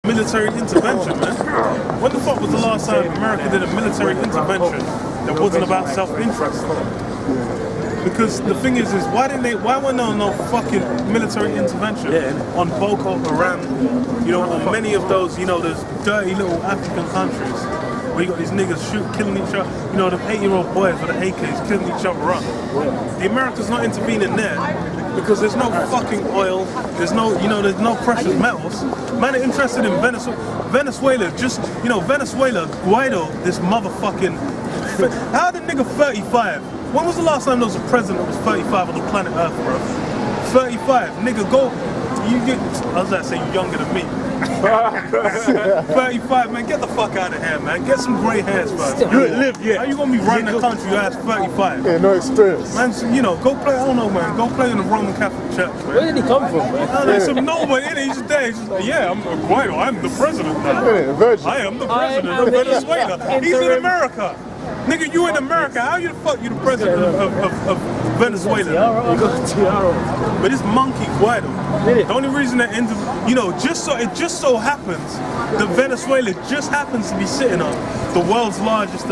military intervention, man. When the fuck was the last time America did a military intervention that wasn't about self-interest? Because the thing is why weren't there no fucking military intervention on Boko Haram, you know, on many of those, you know, those dirty little African countries where you got these niggas killing each other, you know, them 8-year-old boys with the AKs killing each other up. The Americans not intervening there because there's no fucking oil, there's no, you know, there's no precious metals. Man are interested in Venezuela, just, you know, Venezuela, Guaido, this motherfucking, how the nigga 35? When was the last time there was a president that was 35 on the planet Earth, bro? 35, nigga, go. You get. I was about to say you younger than me. 35, man, get the fuck out of here, man. Get some grey hairs, bro. How you gonna be running the country? Your ass 35. Yeah, no experience. Man, so, you know, go play. I don't know, man. Go play in the Roman Catholic Church, man. Where did he come from, man? There's some nobody in it. He's just there. He's just like, yeah, I'm Guaido. I'm the president now. I am the president of Venezuela. He's in America. Nigga, you in America, how the fuck you the president of Venezuela? You got a tiara. But it's monkey Guaido. The only reason that you know, it just so happens that Venezuela just happens to be sitting on the world's largest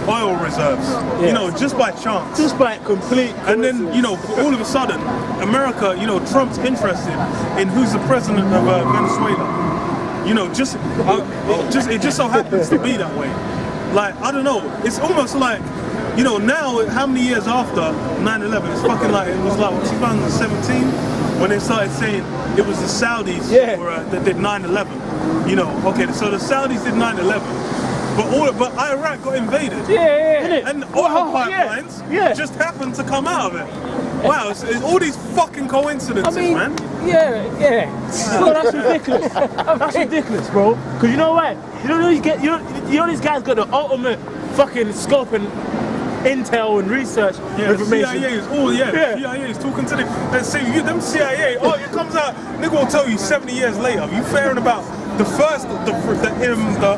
oil reserves. You know, just by chance. Just by complete And then, you know, all of a sudden, America, you know, Trump's interested in who's the president of Venezuela. You know, it just so happens to be that way. Like, I don't know, it's almost like, you know, now, how many years after 9/11, it's fucking like, it was like, 2017, when they started saying it was the Saudis that did 9/11. You know, okay, so the Saudis did 9/11, but Iraq got invaded. And oil pipelines just happened to come out of it. Wow, it's all these fucking coincidences, man. Bro, that's ridiculous. That's ridiculous, bro. Because you know what? You know these guys got the ultimate fucking scope and intel and research information. CIA is CIA is talking to them. And say them CIA. Oh, it comes out. Nigga will tell you 70 years later. You fearing about the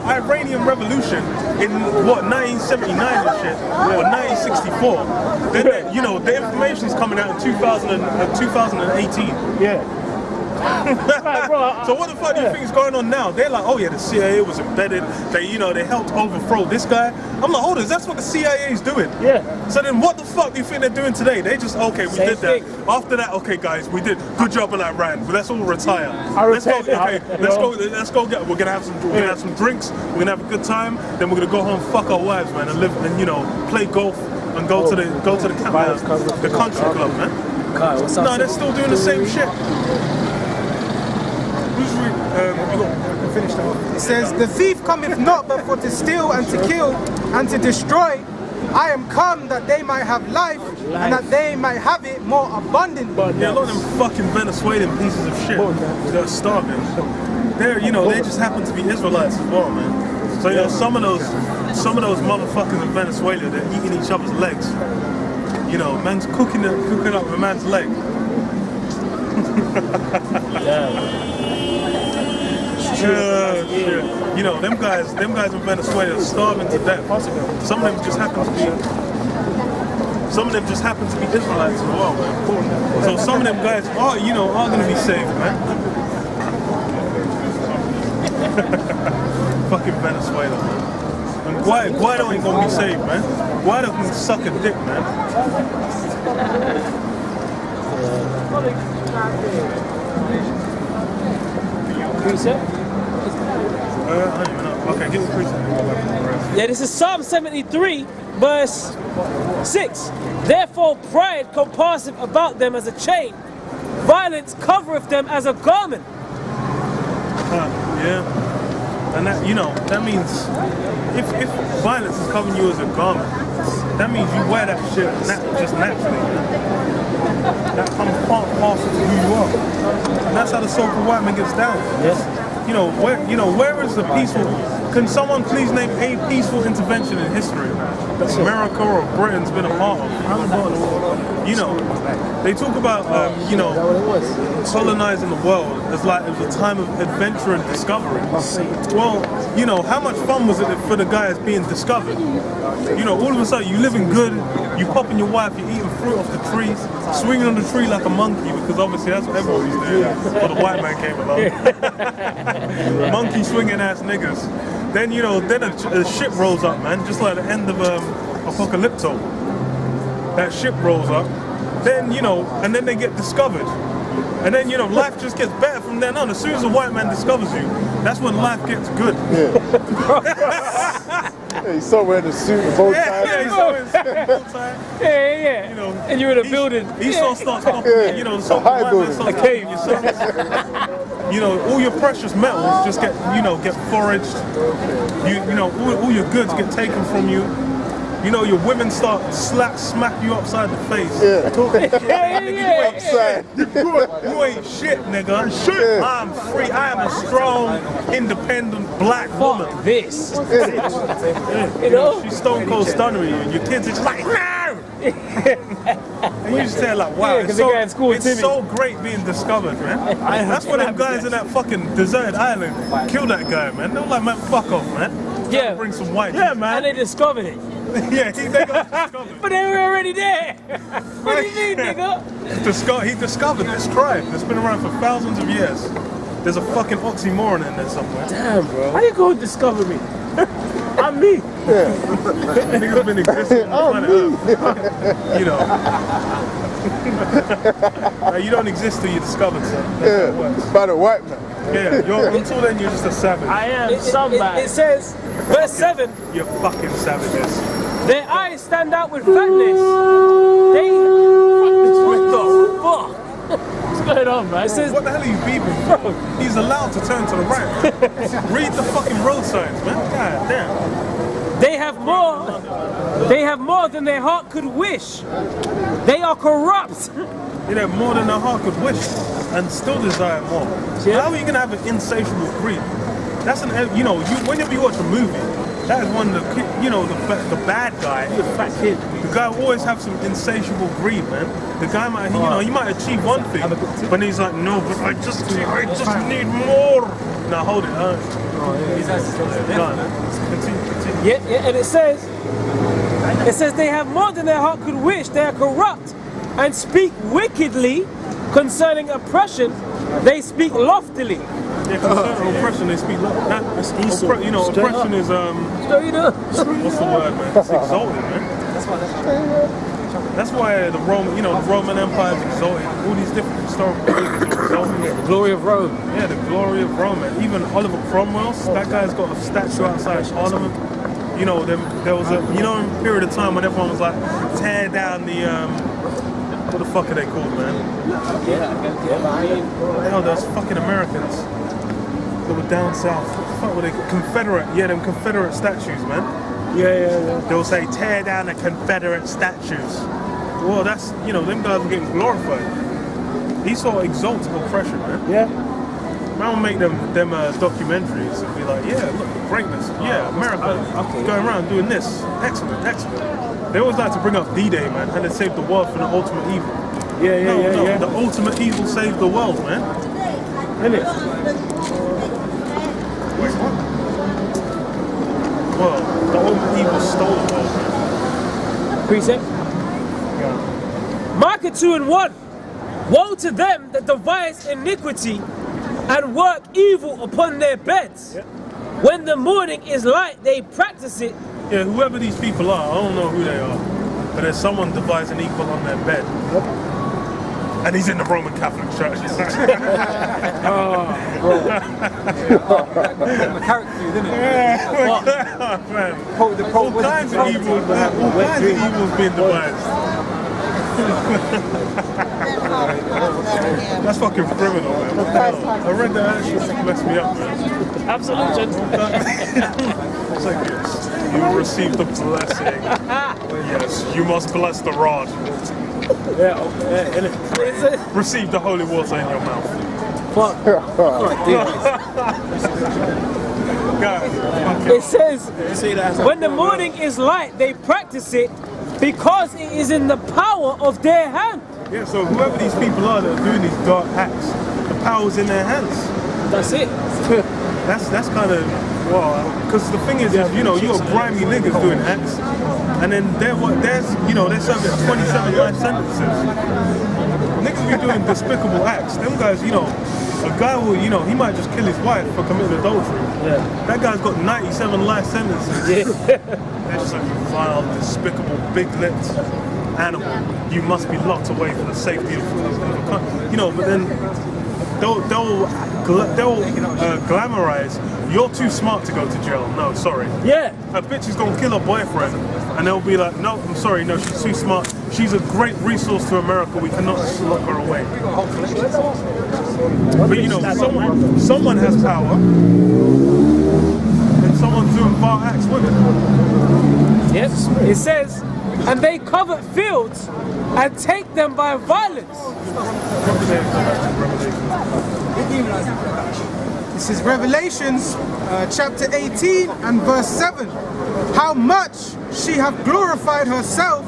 Iranian Revolution in what 1979 and shit, or 1964. Then you know the information's coming out in 2018. Right, bro, so what the fuck do you think is going on now? They're like, oh yeah, the CIA was embedded. They helped overthrow this guy. I'm like, hold on, that's what the CIA is doing. So then what the fuck do you think they're doing today? They just, okay, we did that. After that, okay guys, we did good job in Iran, but let's all retire. Let's go. We're gonna have some drinks. We're gonna have a good time. Then we're gonna go home, fuck our wives, man, and live and play golf and go to the country club, man. No, they're still doing the same shit. It says, the thief cometh not but for to steal and to kill and to destroy. I am come that they might have life and that they might have it more abundantly. Yeah, a lot of them fucking Venezuelan pieces of shit that are starving. They just happen to be Israelites as well, man. So you know, some of those motherfuckers in Venezuela, they're eating each other's legs. You know, man's cooking up a man's leg. Shit. You know, them guys in Venezuela are starving to death. Some of them just happen to be Israelites as well, man. So some of them guys are gonna be saved, man. Fucking Venezuela. And Guaido ain't gonna be saved, man. Guaido can suck a dick, man. Precept? I don't even know. Okay, give me precept. Yeah, this is Psalm 73, verse 6. Therefore pride compasseth about them as a chain, violence covereth them as a garment. And that means if violence is covering you as a garment, that means you wear that shit just naturally. That comes part and parcel to who you are. And that's how the so-called white man gets down. Where is the peaceful? Can someone please name a peaceful intervention in history that America or Britain's been a part of? They talk about colonizing the world as like it was a time of adventure and discovery. Well, how much fun was it for the guys being discovered? All of a sudden you living good, you popping your wife, you're eating fruit off the trees, swinging on the tree like a monkey, because obviously that's what everyone used to do before the white man came along. Monkey swinging ass niggas. Then, you know, then a ship rolls up, man, just like the end of Apocalypto. That ship rolls up, then, you know, and then they get discovered. And then, you know, life just gets better from then on. As soon as a white man discovers you, that's when life gets good. Yeah, he's somewhere in a suit and bow tie. Yeah, he's somewhere in a suit and bow tie. Yeah. You know, And you're in a building. Esau starts popping, you know, the high white man building. starts popping your sons. You know, all your precious metals just get, you know, get foraged. You know, all your goods get taken from you. You know, your women start smack you upside the face. Yeah. You ain't shit, nigga. Yeah. I'm free. I am a strong, independent black woman. Fuck this. You know? She's stone cold stunning you, and your kids are just like, no! And you just say like, wow, Yeah, 'cause they go at school it's timid. so great being discovered, man. That's why them guys in that fucking deserted island kill that guy, man. They're like, man, fuck off, man. Yeah. Bring some white. Yeah, man. And they discovered it. Yeah, they got discovered. But they were already there. What do you mean, nigga? He discovered this tribe that's been around for thousands of years. There's a fucking oxymoron in there somewhere. Damn, bro. How you gonna discover me? I'm me. Niggas been existing on planet Earth. You know. You don't exist till you're discovered, son. That's how it works. By the white man. Yeah, until then you're just a savage. I am somebody. It says, verse 7, You're fucking savages. their eyes stand out with fatness. They, What the fuck? What's going on, man? It says, What the hell are you beeping for? He's allowed to turn to the right. Read the fucking road signs, man. God damn. they have more than their heart could wish. They are corrupt. You know, more than a heart could wish, and still desire more. Yeah. How are you gonna have an insatiable greed? That's you know, whenever you watch a movie, that is one of the, you know, the bad guy, the fat kid. the guy will always have some insatiable greed, man. The guy might, you know, he might achieve one thing, but he's like, no, but I just need more. Now hold it, Continue. Yeah, and it says they have more than their heart could wish. They are corrupt and speak wickedly concerning oppression. They speak loftily. Yeah, concerning oppression, they speak like that. You know, oppression is what's the word, man? It's exalted, man. That's why the Roman, you know, the Roman Empire is exalted. All these different historical figures are exalted. The glory of Rome. Yeah, the glory of Rome, man. Even Oliver Cromwell, that guy's got a statue outside Parliament. You know, there was a, you know, a period of time when everyone was like, tear down the, what the fuck are they called, man? Hell, those fucking Americans that were down south. What the fuck were they? Confederate, yeah, them Confederate statues, man. Yeah. They'll say, tear down the Confederate statues. Well, that's, you know, them guys were getting glorified. Esau exalts oppression, man. Yeah. Man will make them documentaries and be like, yeah, look, the greatness. Yeah, America going around doing this. Excellent. They always like to bring up D-Day, man, and it saved the world from the ultimate evil. Yeah. The ultimate evil saved the world, man. Isn't it? Well, the ultimate evil stole the world, man. Precept? Micah 2:1. Woe to them that devise iniquity and work evil upon their beds. Yeah. When the morning is light, they practice it. Yeah, whoever these people are, I don't know who they are, but there's someone devising evil on their bed. And he's in the Roman Catholic Church. The character food, isn't it? Man. The All kinds of evil, is being devised. That's fucking criminal, man. What the hell? I read that shit messed me up, man. Absolution. It's like, yes, you received the blessing. Yes, you must bless the rod. Receive the holy water in your mouth. Fuck. Guys, It says, when the morning is light, they practice it because it is in the power of their hand. yeah, so whoever these people are that are doing these dark acts, the power's in their hands. That's it. That's kind of, well, because the thing is, you know, you're grimy niggas doing acts. and then they're serving 27 life sentences. Niggas be doing despicable acts. Them guys, a guy will, he might just kill his wife for committing adultery. Yeah. That guy's got 97 life sentences. Yeah. They're just like, you vile, despicable, big-lipped animal. You must be locked away for the safety of the country. But then they'll glamorize, you're too smart to go to jail. No, sorry. Yeah. A bitch is gonna kill her boyfriend, and they'll be like, no, I'm sorry, no, she's too smart. She's a great resource to America. We cannot just lock her away. But someone has power, and someone's doing vile acts with it. Yes. It says, and they covet fields and take them by violence. This is Revelations chapter 18 and verse 7. How much she hath glorified herself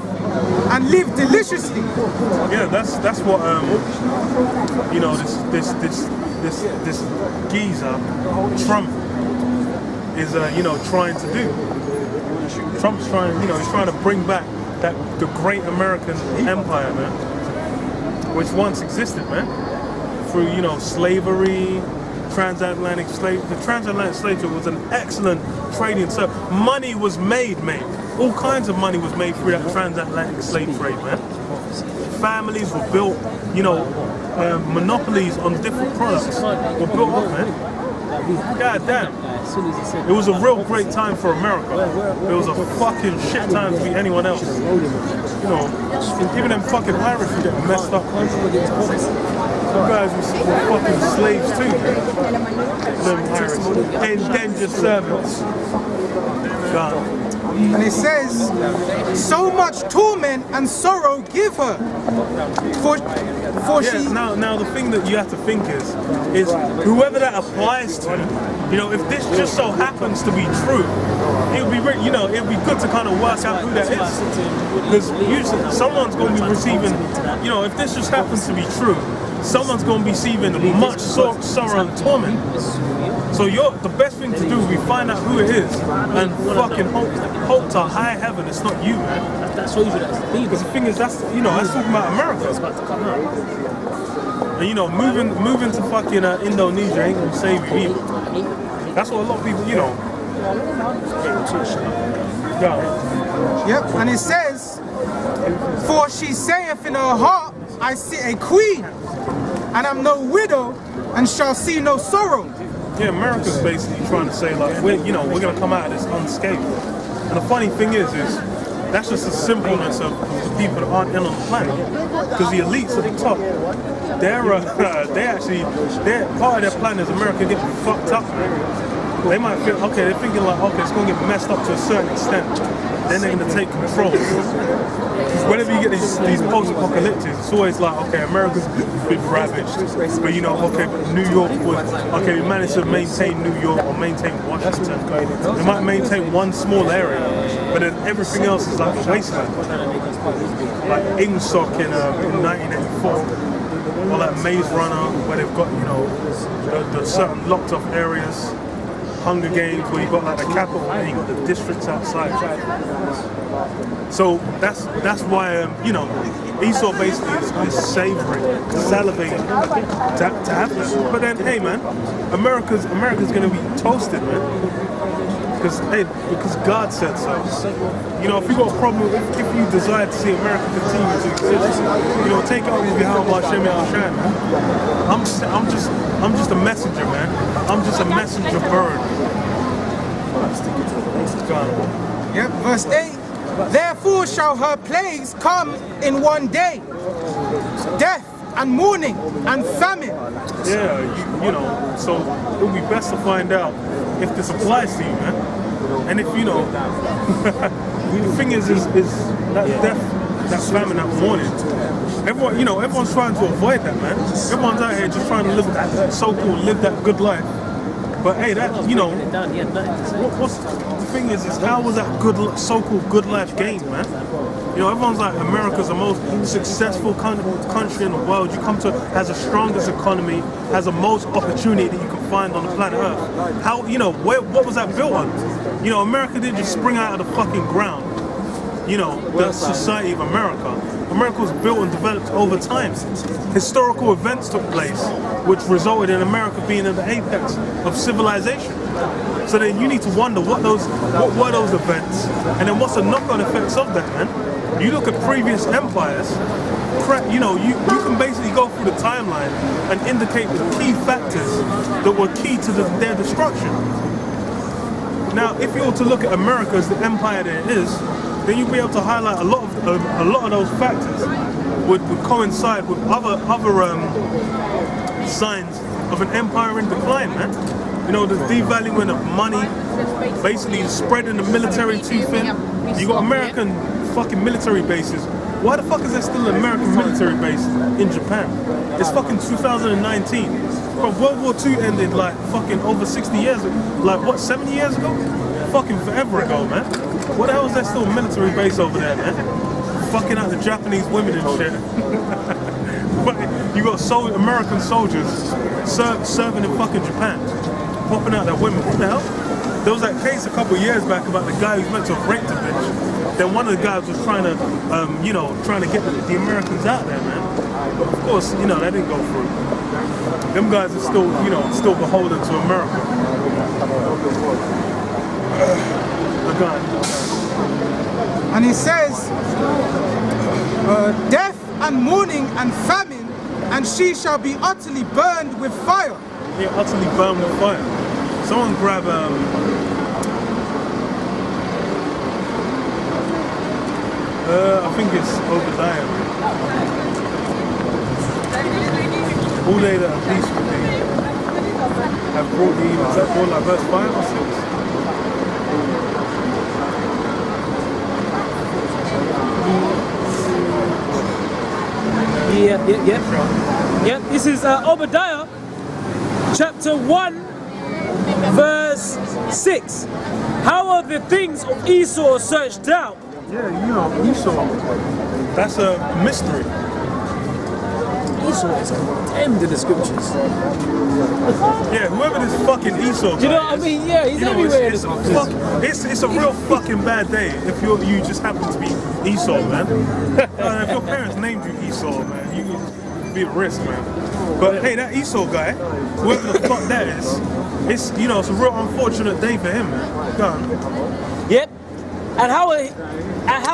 and lived deliciously. Yeah, that's what this geezer Trump is trying to do. Trump's trying, he's trying to bring back the great American empire, man, which once existed, man, through slavery, transatlantic slave. The transatlantic slave trade was an excellent trading. So money was made, mate. All kinds of money was made through that transatlantic slave trade, man. Families were built, monopolies on different products were built up, man. God damn. It was a real great time for America. It was a fucking shit time to be anyone else. Even them fucking Irish were getting messed up. Some guys were fucking slaves too. Them Irish. Indentured servants. God. And it says, so much torment and sorrow give her. For she... Now the thing that you have to think is whoever that applies to, if this just so happens to be true, it would be it'd be good to kind of work out who that is. Because usually someone's going to be receiving, if this just happens to be true, someone's going to be receiving much sorrow and torment. So the best thing to do is we find out who it is and fucking hope to high heaven it's not you, man. That's what you should have. Because the thing is, that's talking about America. It's about to come out. And moving to fucking Indonesia ain't gonna save you either. That's what a lot of people, Yep, and it says, for she saith in her heart, I see a queen, and am no widow, and shall see no sorrow. Yeah, America's basically trying to say like we're gonna come out of this unscathed. And the funny thing is that's just the simpleness of the people that aren't in on the planet. Because the elites at the top, they're part of their plan is America getting fucked up. They might feel they're thinking like it's gonna get messed up to a certain extent. Then they're gonna take control. Whenever you get these post-apocalyptics, it's always like, America's been ravaged, but New York we managed to maintain New York or maintain Washington. They might maintain one small area, but then everything else is like a wasteland. Like Ingsoc in 1984, or like Maze Runner, where they've got, the certain locked off areas. Hunger Games, where you got like the capital and you got the districts outside. So that's why Esau basically is savoring, salivating to have that. But then, hey man, America's gonna be toasted, man. Because God said so. If you got a problem, if you desire to see America continue to exist, take it up with Yahweh Hashem Yahshua, man. I'm just a messenger, man. I'm just a messenger bird. Yep, verse 8. Therefore shall her plagues come in one day, death and mourning and famine. Yeah, so it would be best to find out if this applies to you, man. And if the thing is that death, that famine, that mourning. Everyone's trying to avoid that, man. Everyone's out here just trying to live that good life. But hey, what's the thing is how was that so-called good life gained, man? Everyone's like, America's the most successful country in the world. You come to has the strongest economy, has the most opportunity that you can find on the planet Earth. How, what was that built on? America didn't just spring out of the fucking ground. you know, the society of America. America was built and developed over time. Historical events took place, which resulted in America being at the apex of civilization. So then you need to wonder what were those events, and then what's the knock-on effects of that, man? You look at previous empires, you know, you can basically go through the timeline and indicate the key factors that were key to their destruction. Now, if you were to look at America as the empire that it is, then you'll be able to highlight a lot of those factors would coincide with other signs of an empire in decline, man. You know, the devaluing of money, basically spreading the military too thin. You got American fucking military bases. Why the fuck is there still an American military base in Japan? It's fucking 2019. Bro, World War II ended like fucking over 60 years ago. Like what, 70 years ago? Fucking forever ago, man. What the hell is there still a military base over there, man? Fucking out the Japanese women and shit. But you got American soldiers serving in fucking Japan, popping out their women. What the hell? There was that case a couple of years back about the guy who's meant to have raped a bitch. Then one of the guys was trying to, you know, trying to get the Americans out there, man. But of course, you know, that didn't go through. Them guys are still, you know, still beholden to America. And he says, death and mourning and famine, and she shall be utterly burned with fire. Yeah, utterly burned with fire. Someone grab I think it's Obadiah. All they that are peace with thee have brought thee evil. Is that more like verse 5 or 6? Yeah. This is Obadiah, chapter 1, verse 6. How are the things of Esau searched out? Yeah, you know, Esau. That's a mystery. Esau is condemned in the scriptures. Yeah, whoever this fucking Esau guy Do you know what I mean? Yeah, he's you know, everywhere in it's, the it's, scriptures. it's a real fucking bad day if you just happen to be Esau, man. If your parents named you Esau, man, you would be at risk, man. But hey, that Esau guy, whoever the fuck that is, it's, you know, it's a real unfortunate day for him, man. Go on. Yep. And how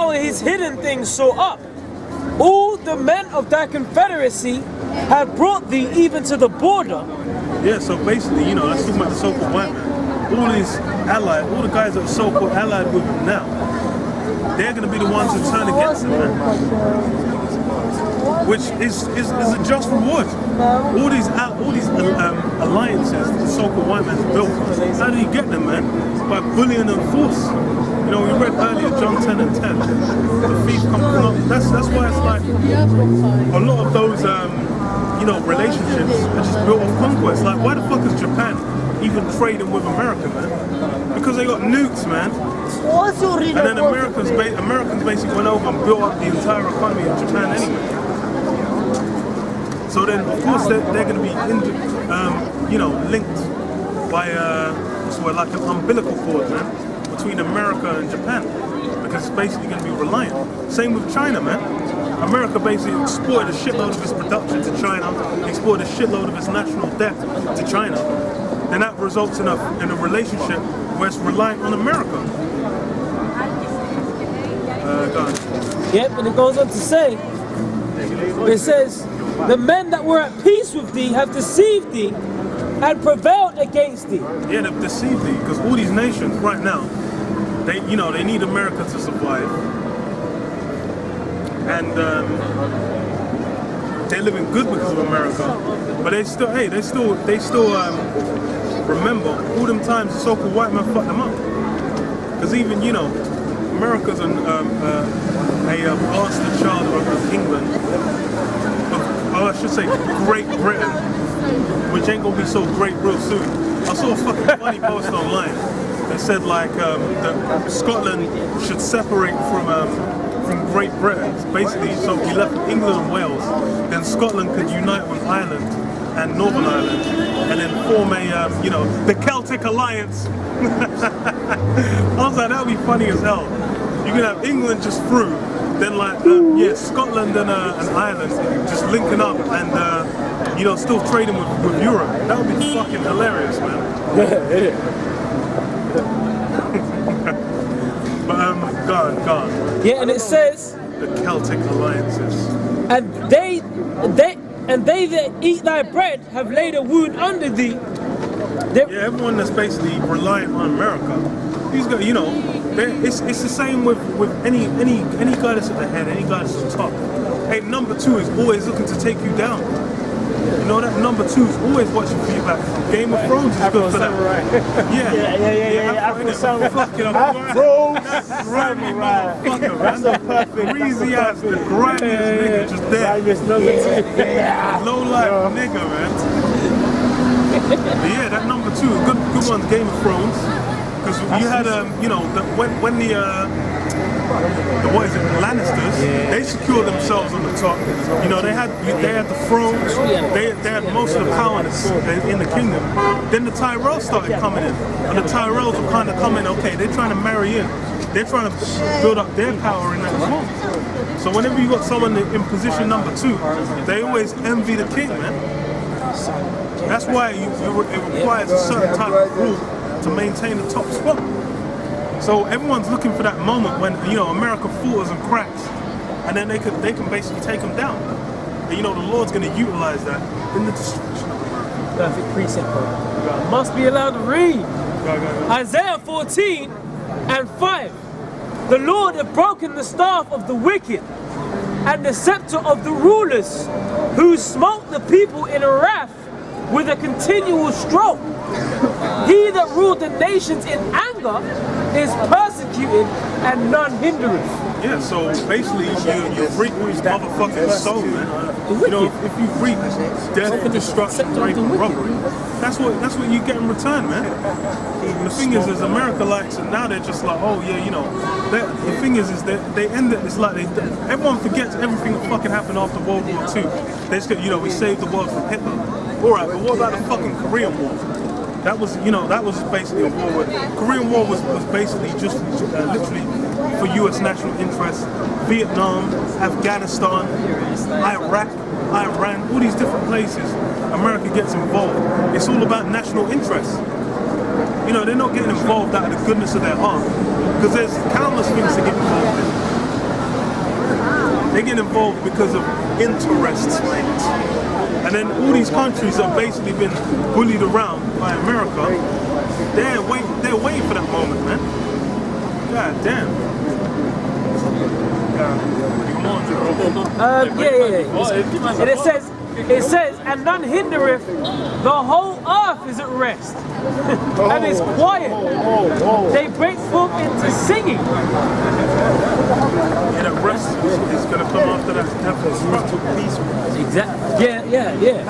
are his hidden things so up? All the men of thy confederacy have brought thee even to the border. Yeah, so basically, you know, that's talking about the so-called white man. All his allied, all the guys that are so-called allied with him now, they're going to be the ones who turn against him, man. Which is a just reward. All these alliances the so-called white man's built, how did he get them, man? By bullying and force. You know, we read earlier John 10 and 10. The thief comes not. That's why it's like a lot of those you know, relationships are just built off conquest. Like, why the fuck is Japan even trading with America, man? Because they got nukes, man. And then Americans basically went over and built up the entire economy of Japan anyway. So then, of course, they're going to be, you know, linked by like an umbilical cord, man, between America and Japan, because it's basically going to be reliant. Same with China, man. America basically exported a shitload of its production to China, exported a shitload of its national debt to China, and that results in a relationship where it's reliant on America. Go on. Yep, and it goes on to say, it says, the men that were at peace with thee have deceived thee and prevailed against thee. Yeah, they've deceived thee, because all these nations right now, they need America to survive, and they're living good because of America. But they still remember all them times the so-called white man fucked them up. Because even, you know, America's a bastard child of England, I should say Great Britain, which ain't gonna be so great real soon. I saw a fucking funny post online that said like that Scotland should separate from Great Britain. Basically, so we left England and Wales, then Scotland could unite with Ireland and Northern Ireland, and then form a you know, the Celtic Alliance. I was like, that would be funny as hell. You can have England just through, then like Scotland and Ireland just linking up and still trading with Europe. That would be fucking hilarious, man. But gone. Yeah, and it says, The Celtic alliances. and they that eat thy bread have laid a wound under thee. Yeah, everyone that's basically reliant on America. He's got, it's the same with any guy that's at the head, any guy that's at the top. Hey, number 2 is always looking to take you down. You know that number 2 is always watching for you back. Game of Thrones is good for that. Yeah. Afro Samurai. Fucking Afro grimy Samurai. motherfucker, That's man. a perfect. Greasy ass, the grimiest nigga just there. Grimiest number 2. Low life nigga, man. But yeah, that number 2, good one, Game of Thrones. Because you had, when the what is it, the Lannisters, they secured themselves on the top. They had the thrones, they had most of the power in the kingdom. Then the Tyrells started coming in, and the Tyrells were kind of coming. Okay, they're trying to marry in. They're trying to build up their power in that as well. So whenever you got someone in position number 2, they always envy the king, man. That's why it requires a certain type of rule to maintain the top spot. So everyone's looking for that moment when America falters and cracks, and then they can basically take them down. And the Lord's going to utilize that in the destruction. Perfect precept, bro. Must be allowed to read. Isaiah 14 and 5. The Lord hath broken the staff of the wicked and the scepter of the rulers, who smote the people in a wrath with a continual stroke. He that ruled the nations in anger is persecuted, and none hindereth. Yeah, so basically you reap motherfucking soul, man. If you reap death, destruction, rape, and robbery, that's what you get in return, man. And the thing is America likes it now. They're just like, oh yeah, the thing is they end it. It's like everyone forgets everything that fucking happened after World War II. They just get, we saved the world from Hitler. All right, but what about the fucking Korean War? That was basically a war. Korean War was basically just literally for U.S. national interests. Vietnam, Afghanistan, Iraq, Iran, all these different places. America gets involved. It's all about national interests. They're not getting involved out of the goodness of their heart, because there's countless things to get involved in. They get involved because of interests, mate. And then all these countries have basically been bullied around by America. They're waiting for that moment, man. God damn. And it says, and none hindereth, the whole earth is at rest, and is quiet. They break forth into singing. Yeah, that rest is going to come after that. Exactly. Exactly. Yeah.